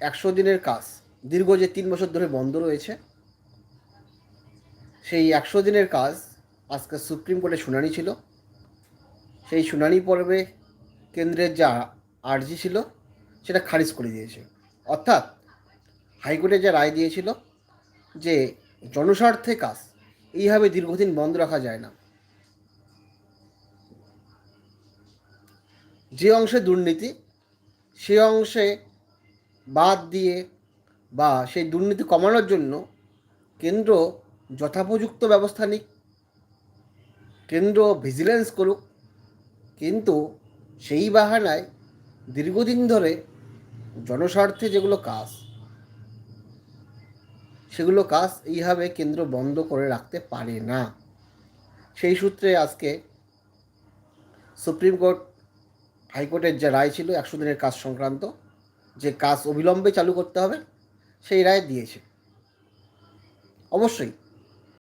100 দিনের কাজ দীর্ঘ যে 3 বছর ধরে বন্ধ রয়েছে, সেই 100 দিনের কাজ আজকে সুপ্রিম কোর্টে শুনানি ছিল। সেই শুনানি পর্বে কেন্দ্রের যা আর্জি ছিল সেটা খারিজ করে দিয়েছে। অর্থাৎ হাইকোর্টে যে রায় দিয়েছিল যে জনস্বার্থে কাজ এইভাবে দীর্ঘদিন বন্ধ রাখা যায় না, যে অংশে দুর্নীতি সে অংশে বাদ দিয়ে বা সেই দুর্নীতি কমানোর জন্য কেন্দ্র যথোপযুক্ত ব্যবস্থা নিক, কেন্দ্র ভিজিলেন্স করুক, কিন্তু সেই বাহানায় দীর্ঘদিন ধরে জনস্বার্থে যেগুলো কাজ সেগুলো কাজ এইভাবে কেন্দ্র বন্ধ করে রাখতে পারে না। সেই সূত্রে আজকে সুপ্রিম কোর্ট হাইকোর্টের যে রায় ছিল 100 দিনের কাজ সংক্রান্ত, যে কাজ অবিলম্বে চালু করতে হবে, সেই রায় দিয়েছে। অবশ্যই